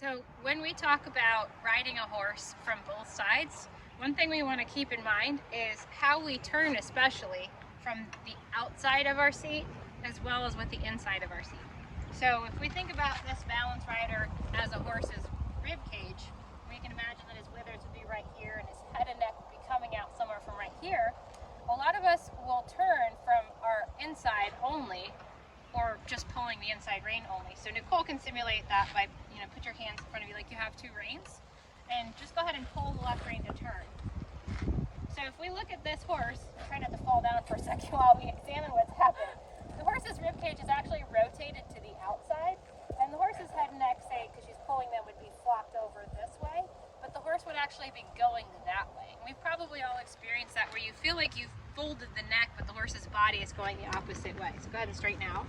So when we talk about riding a horse from both sides, one thing we want to keep in mind is how we turn, especially from the outside of our seat as well as with the inside of our seat. So if we think about this balance rider as a horse's rib cage, we can imagine that his withers would be right here and his head and neck would be coming out somewhere from right here. A lot of us will turn from our inside only, or just pulling the inside rein only. So Nicole can simulate that by, put your hands in front of you like you have two reins, and just go ahead and pull the left rein to turn. So if we look at this horse, try not to fall down for a second while we examine what's happened. The horse's rib cage is actually rotated to the outside, and the horse's head and neck, say, because she's pulling them, would be flopped over this way, but the horse would actually be going that way. And we've probably all experienced that, where you feel like you've folded the neck, but the horse's body is going the opposite way. So go ahead and straighten out.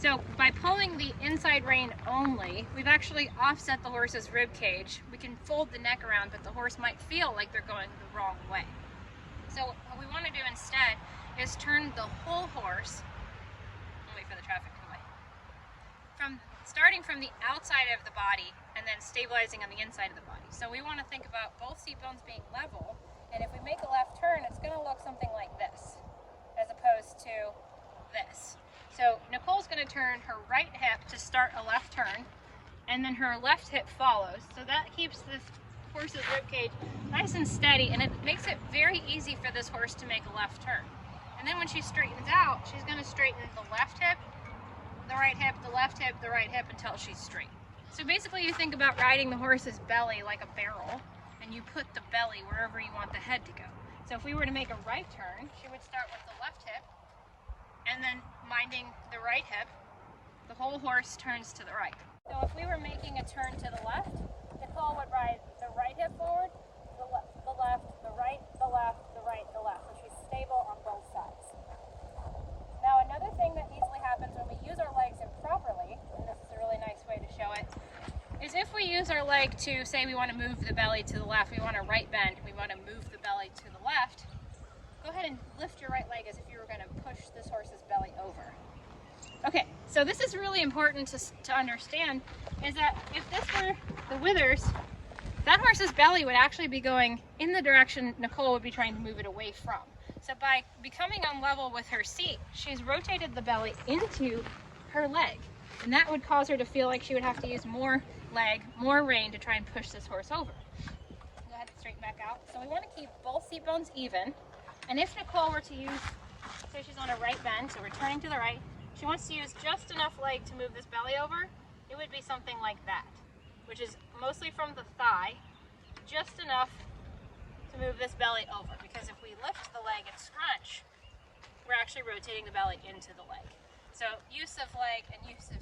So by pulling the inside rein only, we've actually offset the horse's rib cage. We can fold the neck around, but the horse might feel like they're going the wrong way. So what we want to do instead is turn the whole horse, I'll wait for the traffic to go away, starting from the outside of the body and then stabilizing on the inside of the body. So we want to think about both seat bones being level, and if we make a left turn, it's going to look something like this, as opposed to this. So Nicole's going to turn her right hip to start a left turn, and then her left hip follows. So that keeps this horse's rib cage nice and steady, and it makes it very easy for this horse to make a left turn. And then when she straightens out, she's going to straighten the left hip, the right hip, the left hip, the right hip until she's straight. So basically you think about riding the horse's belly like a barrel, and you put the belly wherever you want the head to go. So if we were to make a right turn, she would start with the left hip, and then minding the right hip, the whole horse turns to the right. So if we were making a turn to the left, Nicole would ride the right hip forward, the left, the right, the left, the right, the left. So she's stable on both sides. Now another thing that easily happens when we use our legs improperly, and this is a really nice way to show it, is if we use our leg to, say we want to move the belly to the left, we want a right bend, we want to move the belly to the left, go ahead and lift your right leg as if you were going to push this horse's belly over. Okay, so this is really important to understand, is that if this were the withers, that horse's belly would actually be going in the direction Nicole would be trying to move it away from. So by becoming on level with her seat, she's rotated the belly into her leg. And that would cause her to feel like she would have to use more leg, more rein to try and push this horse over. Go ahead and straighten back out. So we want to keep both seat bones even. And if Nicole were to use, say she's on a right bend, so we're turning to the right, she wants to use just enough leg to move this belly over, it would be something like that, which is mostly from the thigh, just enough to move this belly over. Because if we lift the leg and scrunch, we're actually rotating the belly into the leg. So use of leg and use of